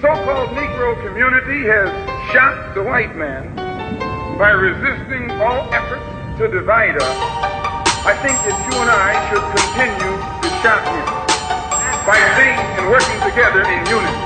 so-called Negro community has shocked the white man by resisting all efforts to divide us. I think that you and I should continue to shock him by staying and working together in unity,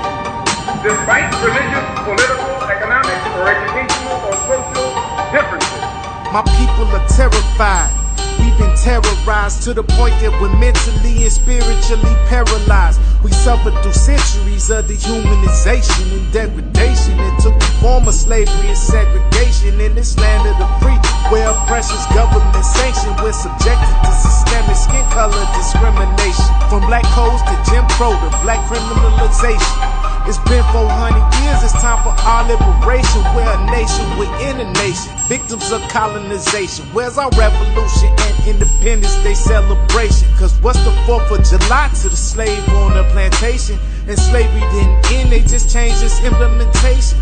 despite religious, political, economic, or educational or social differences. My people are terrified. We've been terrorized to the point that we're mentally and spiritually paralyzed. We suffered through centuries of dehumanization and degradation. It took the form of slavery and segregation in this land of the free, where oppression's government sanctioned. We're subjected to systemic skin color discrimination, from black codes to Jim Crow to black criminalization. It's been 400 years, it's time for our liberation. We're a nation within a nation, victims of colonization. Where's our revolution and Independence Day celebration? Cause what's the 4th of July to the slave on the plantation? And slavery didn't end, they just changed its implementation.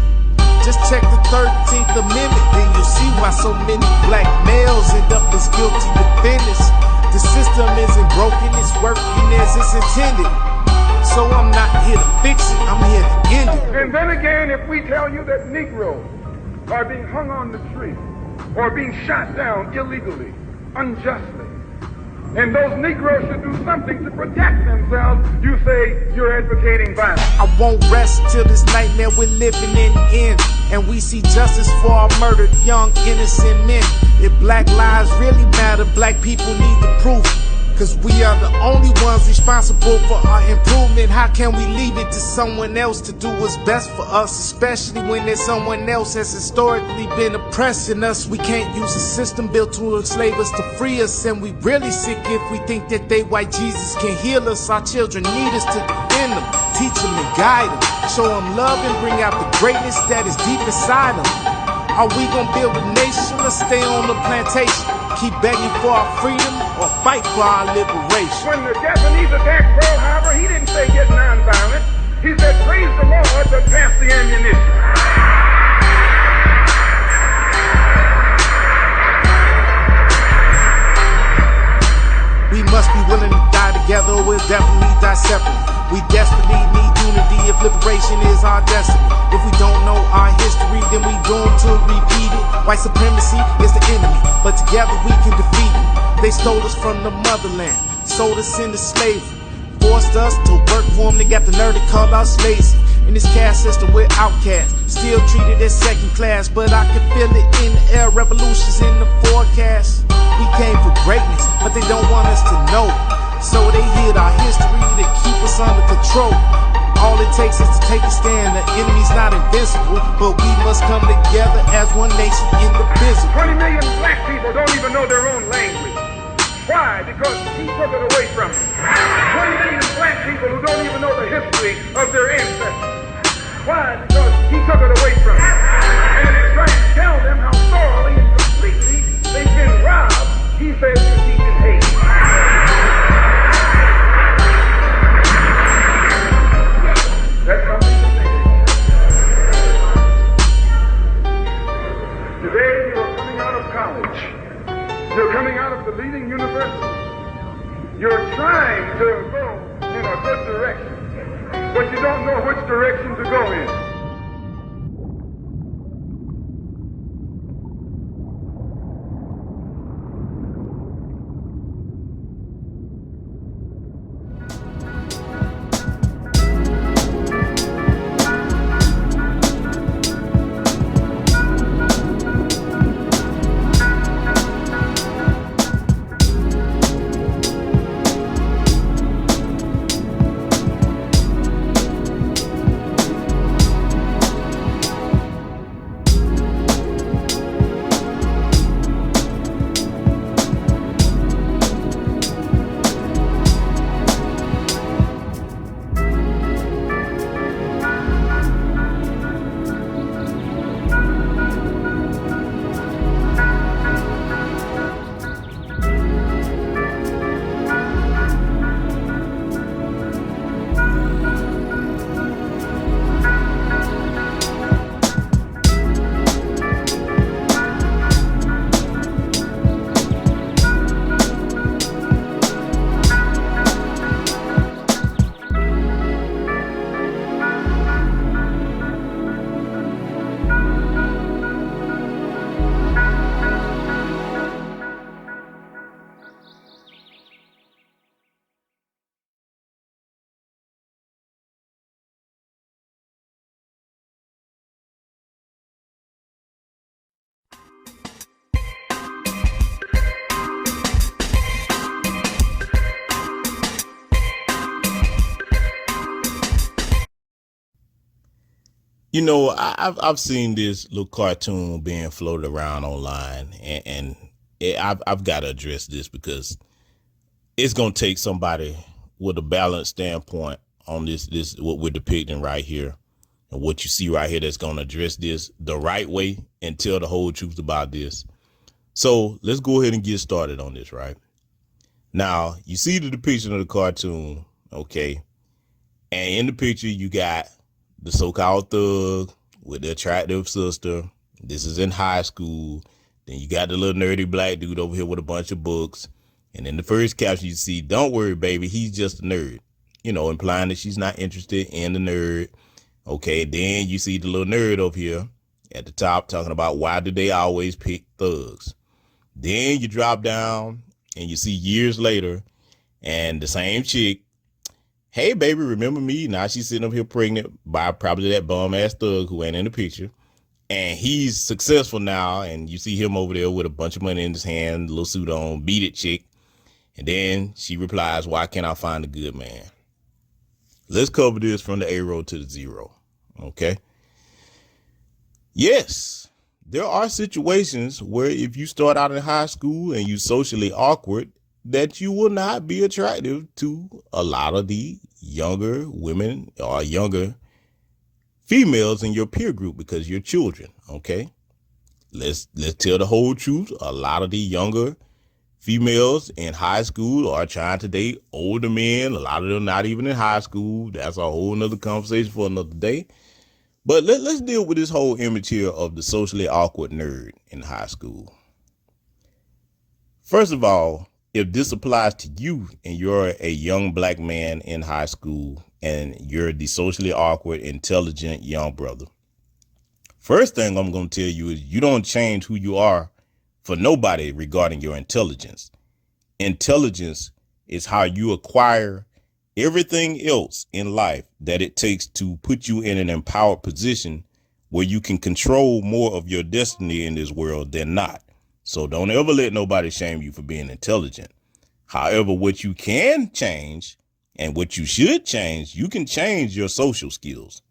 Just check the 13th Amendment, then you'll see why so many black males end up as guilty defendants. The system isn't broken, it's working as it's intended. So I'm not here to fix it, I'm here to end it. And then again, if we tell you that Negroes are being hung on the tree or being shot down illegally, unjustly, and those Negroes should do something to protect themselves, you say you're advocating violence. I won't rest till this nightmare we're living in ends, and we see justice for our murdered young innocent men. If black lives really matter, black people need the proof. Cause we are the only ones responsible for our improvement. How can we leave it to someone else to do what's best for us, especially when there's someone else that's historically been oppressing us? We can't use a system built to enslave us to free us, and we really sick if we think that they white Jesus can heal us. Our children need us to defend them, teach them and guide them, show them love and bring out the greatness that is deep inside them. Are we gonna build a nation or stay on the plantation? Keep begging for our freedom or fight for our liberation? When the Japanese attacked Pearl Harbor, he didn't say get nonviolent. He said praise the Lord, but pass the ammunition. We must be willing to die together, or we'll definitely die separately. We desperately need unity if liberation is our destiny. If we don't know our history, then we doomed to repeat it. White supremacy is the enemy, but together we can defeat it. They stole us from the motherland, sold us into slavery, forced us to work for them. They got the nerve to call us lazy. In this caste system, we're outcasts, still treated as second class. But I can feel it in the air, revolutions in the forecast. We came for greatness, but they don't want us to know. So they hid our history to keep us under control. All it takes is to take a stand. The enemy's not invincible, but we must come together as one nation indivisible. 20 million black people don't even know their own language. Why? Because he took it away from them. 20 million black people who don't even know the history of their ancestors. Why? Because he took it away from them. And if you're trying to tell them how thoroughly and completely they've been robbed, he says you're teaching hate. That's something to think about. Today you are coming out of college. You're coming out of the leading university. You're trying to go in a good direction, but you don't know which direction to go in. You know, I've seen this little cartoon being floated around online, and I've got to address this because it's gonna take somebody with a balanced standpoint on this what we're depicting right here and what you see right here that's gonna address this the right way and tell the whole truth about this. So let's go ahead and get started on this. Right now, you see the depiction of the cartoon, okay? And in the picture, you got the so-called thug with the attractive sister. This is in high school. Then you got the little nerdy black dude over here with a bunch of books. And in the first caption, you see, "Don't worry, baby, he's just a nerd." You know, implying that she's not interested in the nerd. Okay, then you see the little nerd over here at the top talking about why do they always pick thugs. Then you drop down and you see years later and the same chick, "Hey, baby, remember me?" Now she's sitting up here pregnant by probably that bum ass thug who ain't in the picture. And he's successful now. And you see him over there with a bunch of money in his hand, little suit on, beat it chick. And then she replies, "Why can't I find a good man?" Let's cover this from the A row to the zero. Okay. Yes, there are situations where if you start out in high school and you socially awkward, that you will not be attractive to a lot of the younger women or younger females in your peer group because you're children. Okay. Let's tell the whole truth. A lot of the younger females in high school are trying to date older men. A lot of them not even in high school. That's a whole nother conversation for another day. But let's deal with this whole image here of the socially awkward nerd in high school. First of all, if this applies to you and you're a young black man in high school and you're the socially awkward, intelligent young brother, first thing I'm going to tell you is you don't change who you are for nobody regarding your intelligence. Intelligence is how you acquire everything else in life that it takes to put you in an empowered position where you can control more of your destiny in this world than not. So don't ever let nobody shame you for being intelligent. However, what you can change and what you should change, you can change your social skills.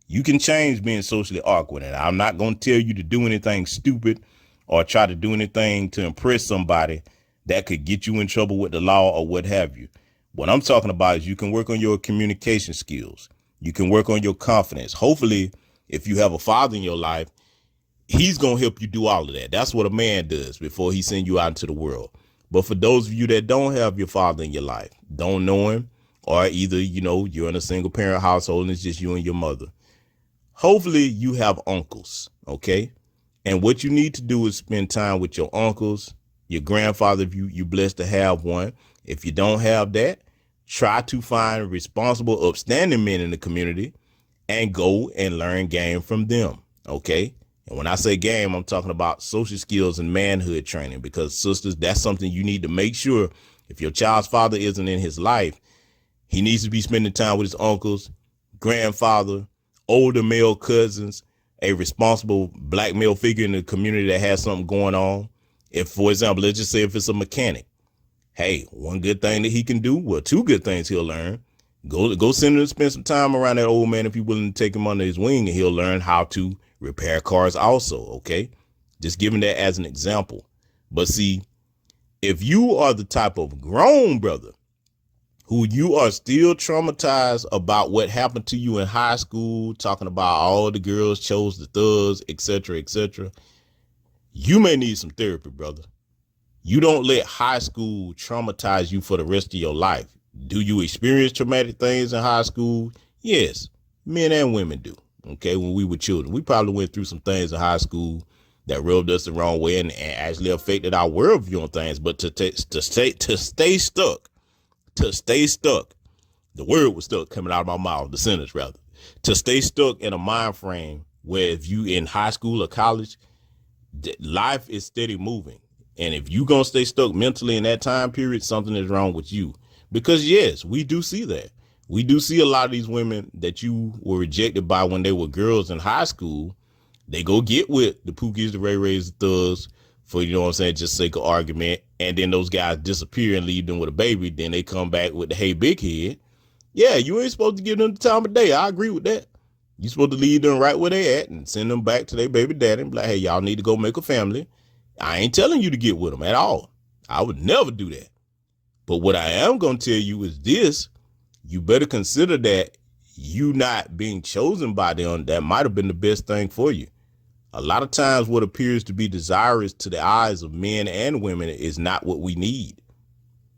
You can change being socially awkward. And I'm not going to tell you to do anything stupid or try to do anything to impress somebody that could get you in trouble with the law or what have you. What I'm talking about is you can work on your communication skills. You can work on your confidence. Hopefully, if you have a father in your life, he's going to help you do all of that. That's what a man does before he sends you out into the world. But for those of you that don't have your father in your life, don't know him, or either, you know, you're in a single parent household and it's just you and your mother. Hopefully you have uncles. Okay. And what you need to do is spend time with your uncles, your grandfather, if you're blessed to have one. If you don't have that, try to find responsible, upstanding men in the community and go and learn game from them. Okay. And when I say game, I'm talking about social skills and manhood training, because sisters, that's something you need to make sure if your child's father isn't in his life, he needs to be spending time with his uncles, grandfather, older male cousins, a responsible black male figure in the community that has something going on. If, for example, let's just say if it's a mechanic, hey, one good thing that he can do, well, two good things he'll learn. Go send him to spend some time around that old man if you're willing to take him under his wing, and he'll learn how to repair cars also. Okay, just giving that as an example. But see, if you are the type of grown brother who you are still traumatized about what happened to you in high school, talking about all the girls chose the thugs, etc., you may need some therapy, brother. You don't let high school traumatize you for the rest of your life. Do you experience traumatic things in high school? Yes, men and women do. Okay, when we were children, we probably went through some things in high school that rubbed us the wrong way and actually affected our worldview on things. But to stay stuck, the word was stuck coming out of my mouth, the sentence rather, to stay stuck in a mind frame where if you in high school or college, life is steady moving. And if you going to stay stuck mentally in that time period, something is wrong with you. Because yes, we do see that. We do see a lot of these women that you were rejected by when they were girls in high school. They go get with the Pookies, the Ray Rays, the Thugs for, you know what I'm saying, just sake of argument. And then those guys disappear and leave them with a baby. Then they come back with the hey big head. Yeah, you ain't supposed to give them the time of day. I agree with that. You supposed to leave them right where they at and send them back to their baby daddy and be like, hey, y'all need to go make a family. I ain't telling you to get with them at all. I would never do that. But what I am going to tell you is this: you better consider that you not being chosen by them, that might have been the best thing for you. A lot of times what appears to be desirous to the eyes of men and women is not what we need.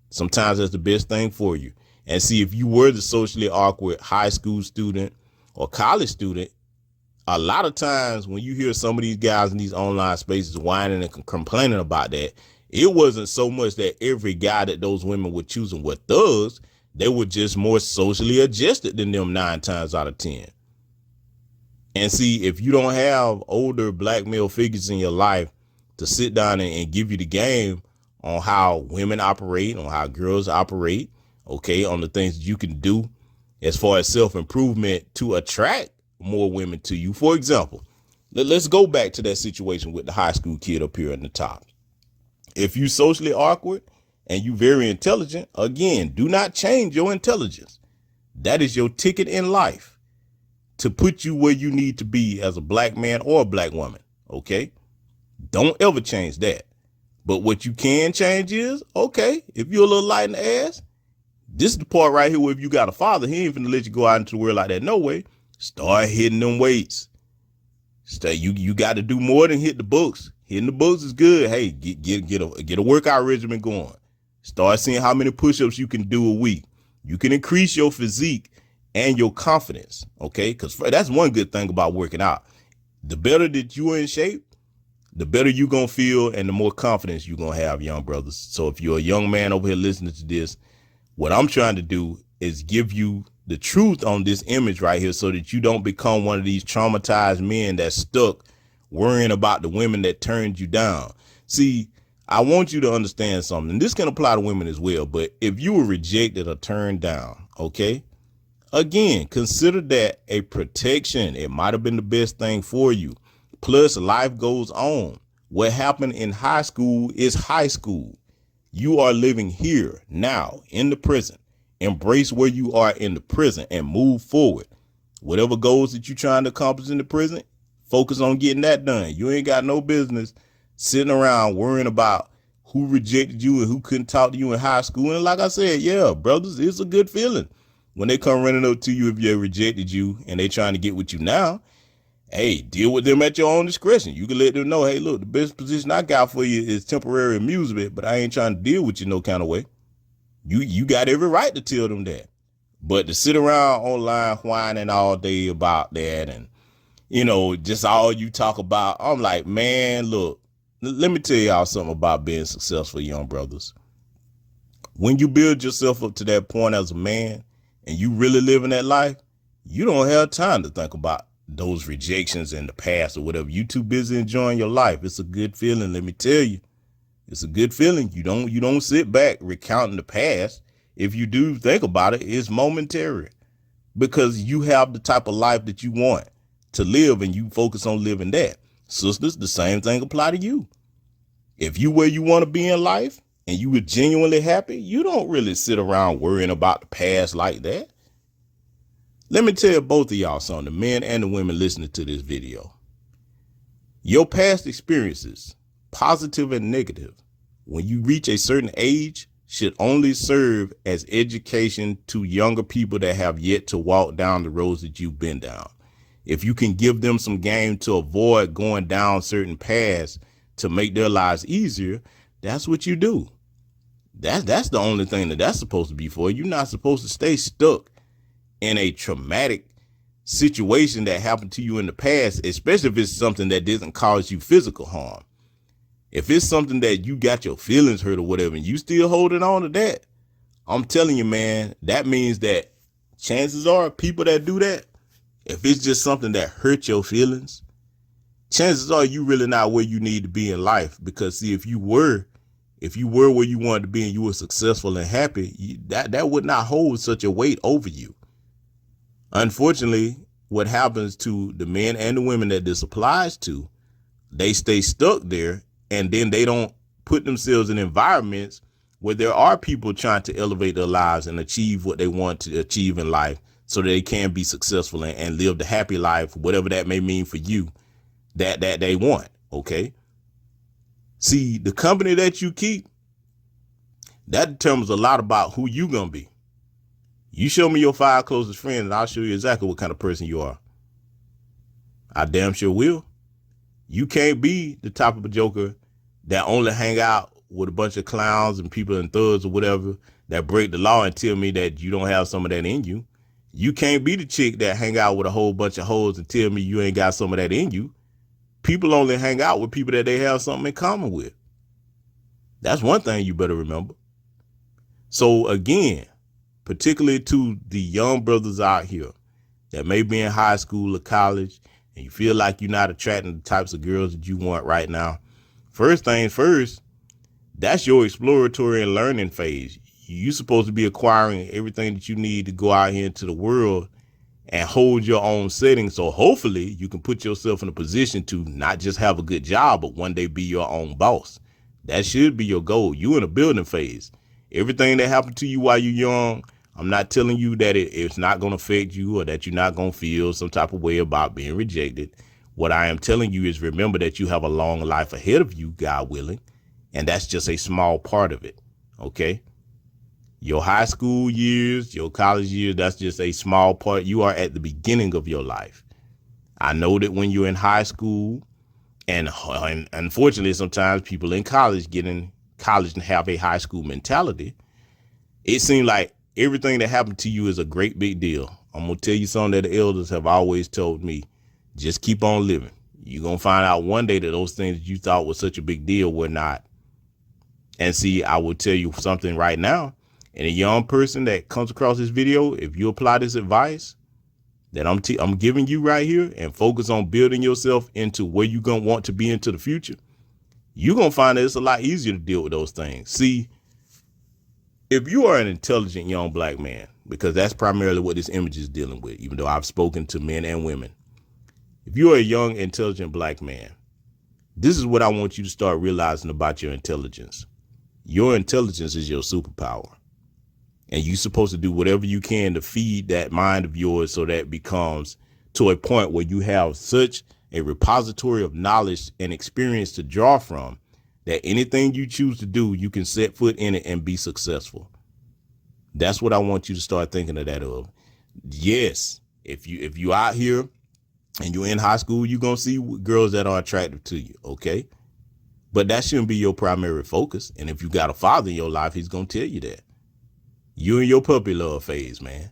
Sometimes that's the best thing for you. And see, if you were the socially awkward high school student or college student, a lot of times when you hear some of these guys in these online spaces whining and complaining about that, it wasn't so much that every guy that those women were choosing were thugs. They were just more socially adjusted than them 9 times out of 10. And see, if you don't have older black male figures in your life to sit down and give you the game on how women operate, on how girls operate, okay, on the things that you can do as far as self-improvement to attract more women to you. For example, let's go back to that situation with the high school kid up here in the top. If you socially awkward and you very intelligent, again, do not change your intelligence. That is your ticket in life to put you where you need to be as a black man or a black woman. Okay. Don't ever change that. But what you can change is, okay, if you're a little light in the ass, this is the part right here where if you got a father, he ain't finna let you go out into the world like that. No way. Start hitting them weights. You got to do more than hit the books. Hitting the books is good. Hey, get a workout regimen going. Start seeing how many push-ups you can do a week. You can increase your physique and your confidence. Okay, because that's one good thing about working out. The better that you're in shape, the better you're going to feel and the more confidence you're going to have, young brothers. So if you're a young man over here listening to this, what I'm trying to do is give you the truth on this image right here so that you don't become one of these traumatized men that's stuck worrying about the women that turned you down. See, I want you to understand something. This can apply to women as well. But if you were rejected or turned down, okay, again, consider that a protection. It might have been the best thing for you. Plus, life goes on. What happened in high school is high school. You are living here now in the present. Embrace where you are in the present and move forward. Whatever goals that you're trying to accomplish in the present, focus on getting that done. You ain't got no business sitting around worrying about who rejected you and who couldn't talk to you in high school. And like I said, yeah, brothers, it's a good feeling when they come running up to you if they rejected you and they trying to get with you now. Hey, deal with them at your own discretion. You can let them know, hey, look, the best position I got for you is temporary amusement, but I ain't trying to deal with you no kind of way. You got every right to tell them that. But to sit around online whining all day about that and, you know, just all you talk about, I'm like, man, look, let me tell y'all something about being successful, young brothers. When you build yourself up to that point as a man and you really living that life, you don't have time to think about those rejections in the past or whatever. You too busy enjoying your life. It's a good feeling. Let me tell you, it's a good feeling. You don't sit back recounting the past. If you do think about it, it's momentary because you have the type of life that you want to live and you focus on living that. Sisters, the same thing apply to you. If you where you want to be in life and you were genuinely happy, you don't really sit around worrying about the past like that. Let me tell both of y'all something, the men and the women listening to this video. Your past experiences, positive and negative, when you reach a certain age, should only serve as education to younger people that have yet to walk down the roads that you've been down. If you can give them some game to avoid going down certain paths to make their lives easier, that's what you do. That's the only thing that's supposed to be for. You're not supposed to stay stuck in a traumatic situation that happened to you in the past, especially if it's something that doesn't cause you physical harm. If it's something that you got your feelings hurt or whatever, and you still holding on to that, I'm telling you, man, that means that chances are people that do that, if it's just something that hurt your feelings, chances are you really not where you need to be in life. Because see, if you were where you wanted to be and you were successful and happy, that would not hold such a weight over you. Unfortunately, what happens to the men and the women that this applies to, they stay stuck there and then they don't put themselves in environments where there are people trying to elevate their lives and achieve what they want to achieve in life so that they can be successful and live the happy life, whatever that may mean for you, that they want. Okay. See, the company that you keep, that determines a lot about who you gonna be. You show me your 5 closest friends and I'll show you exactly what kind of person you are. I damn sure will. You can't be the type of a joker that only hang out with a bunch of clowns and people and thugs or whatever that break the law and tell me that you don't have some of that in you. You can't be the chick that hang out with a whole bunch of hoes and tell me you ain't got some of that in you. People only hang out with people that they have something in common with. That's one thing you better remember. So again, particularly to the young brothers out here that may be in high school or college and you feel like you're not attracting the types of girls that you want right now. First things first, that's your exploratory and learning phase. You're supposed to be acquiring everything that you need to go out here into the world and hold your own setting. So hopefully you can put yourself in a position to not just have a good job, but one day be your own boss. That should be your goal. You in a building phase. Everything that happened to you while you're young, I'm not telling you that it's not going to affect you or that you're not going to feel some type of way about being rejected. What I am telling you is remember that you have a long life ahead of you, God willing, and that's just a small part of it. Okay. Your high school years, your college years, that's just a small part. You are at the beginning of your life. I know that when you're in high school, and unfortunately, sometimes people in college get in college and have a high school mentality, it seems like everything that happened to you is a great big deal. I'm going to tell you something that the elders have always told me. Just keep on living. You're going to find out one day that those things that you thought was such a big deal were not. And see, I will tell you something right now. And a young person that comes across this video, if you apply this advice that I'm giving you right here and focus on building yourself into where you're going to want to be into the future, you're going to find that it's a lot easier to deal with those things. See, if you are an intelligent young black man, because that's primarily what this image is dealing with, even though I've spoken to men and women. If you're a young, intelligent black man, this is what I want you to start realizing about your intelligence. Your intelligence is your superpower. And you're supposed to do whatever you can to feed that mind of yours so that it becomes to a point where you have such a repository of knowledge and experience to draw from that anything you choose to do, you can set foot in it and be successful. That's what I want you to start thinking of that of. Yes, if you out here and you're in high school, you're going to see girls that are attractive to you. OK, but that shouldn't be your primary focus. And if you got a father in your life, he's going to tell you that. You in your puppy love phase, man.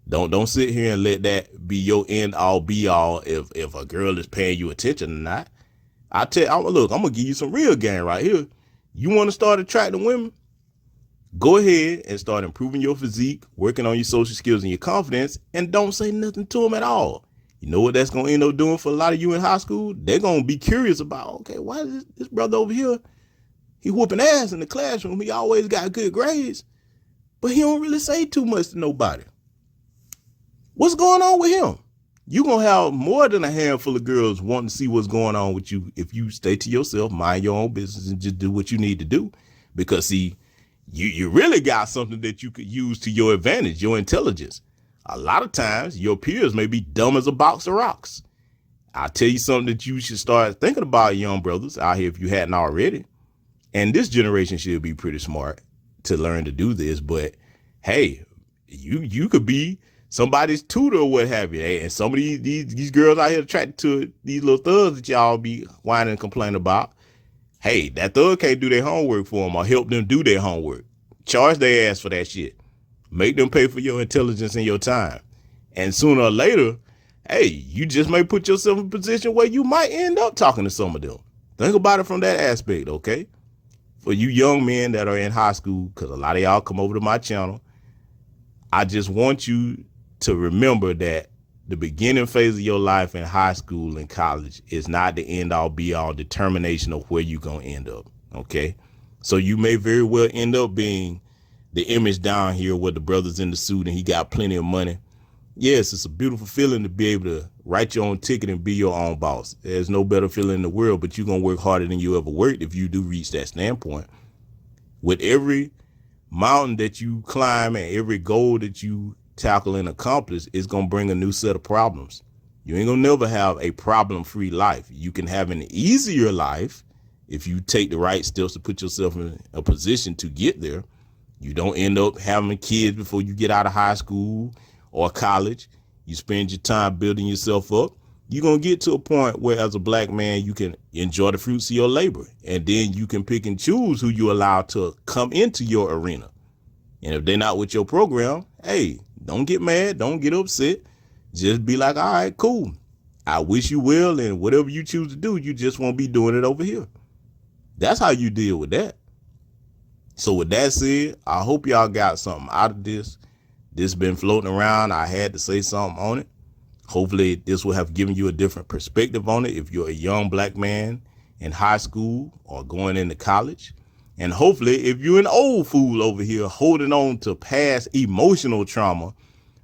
Don't sit here and let that be your end all be all if a girl is paying you attention or not. Look, I'm going to give you some real game right here. You want to start attracting women? Go ahead and start improving your physique, working on your social skills and your confidence, and don't say nothing to them at all. You know what that's going to end up doing for a lot of you in high school? They're going to be curious about, okay, why is this brother over here? He whooping ass in the classroom. He always got good grades, but he don't really say too much to nobody. What's going on with him? You're going to have more than a handful of girls wanting to see what's going on with you if you stay to yourself, mind your own business, and just do what you need to do. Because, see, you really got something that you could use to your advantage, your intelligence. A lot of times, your peers may be dumb as a box of rocks. I'll tell you something that you should start thinking about, young brothers out here, if you hadn't already. And this generation should be pretty smart to learn to do this. But, hey, you could be somebody's tutor or what have you. And some of these girls out here attracted to these little thugs that y'all be whining and complaining about. Hey, that thug can't do their homework for them or help them do their homework. Charge their ass for that shit. Make them pay for your intelligence and your time. And sooner or later, hey, you just may put yourself in a position where you might end up talking to some of them. Think about it from that aspect, okay? For you young men that are in high school, because a lot of y'all come over to my channel, I just want you to remember that the beginning phase of your life in high school and college is not the end all be all determination of where you're going to end up. OK, so you may very well end up being the image down here with the brothers in the suit and he got plenty of money. Yes, it's a beautiful feeling to be able to write your own ticket and be your own boss. There's no better feeling in the world, but you're going to work harder than you ever worked if you do reach that standpoint. With every mountain that you climb and every goal that you tackle, and accomplish, it's going to bring a new set of problems. You ain't going to never have a problem-free life. You can have an easier life if you take the right steps to put yourself in a position to get there. You don't end up having kids before you get out of high school or college. You spend your time building yourself up. You're going to get to a point where, as a black man, you can enjoy the fruits of your labor. And then you can pick and choose who you allow to come into your arena. And if they're not with your program, hey, don't get mad. Don't get upset. Just be like, all right, cool. I wish you well. And whatever you choose to do, you just won't be doing it over here. That's how you deal with that. So with that said, I hope y'all got something out of this. This been floating around. I had to say something on it. Hopefully this will have given you a different perspective on it if you're a young black man in high school or going into college. And hopefully if you're an old fool over here holding on to past emotional trauma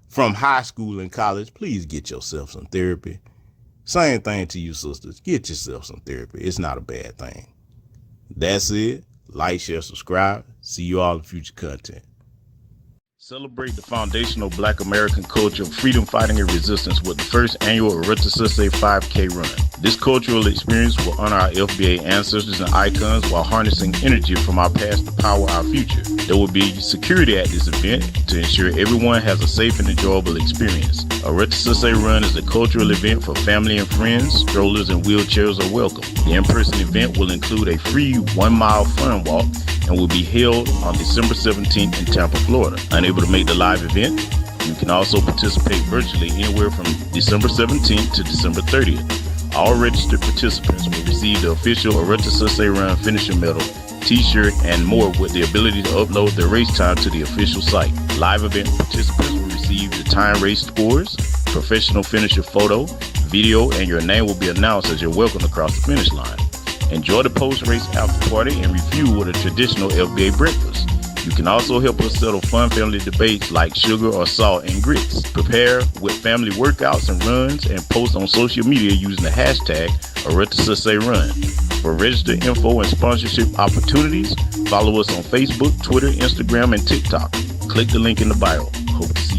from high school and college, please get yourself some therapy. Same thing to you sisters. Get yourself some therapy. It's not a bad thing. That's it. Like, share, subscribe. See you all in future content. Celebrate the foundational Black American culture of freedom, fighting, and resistance with the first annual Erettusese 5K run. This cultural experience will honor our FBA ancestors and icons while harnessing energy from our past to power our future. There will be security at this event to ensure everyone has a safe and enjoyable experience. Erettusese Run is a cultural event for family and friends. Strollers and wheelchairs are welcome. The in-person event will include a free 1-mile fun walk and will be held on December 17th in Tampa, Florida. Unable to make the live event, you can also participate virtually anywhere from December 17th to December 30th. All registered participants will receive the official Erettusese Run finisher medal, t-shirt, and more, with the ability to upload their race time to the official site. Live event participants will receive the time race scores, professional finisher photo, video, and your name will be announced as you're welcomed across the finish line. Enjoy the post-race after party and refuel with a traditional FBA breakfast. You can also help us settle fun family debates like sugar or salt and grits. Prepare with family workouts and runs and post on social media using the hashtag Erettusese Run. For registered info and sponsorship opportunities, follow us on Facebook, Twitter, Instagram, and TikTok. Click the link in the bio. Hope to see you.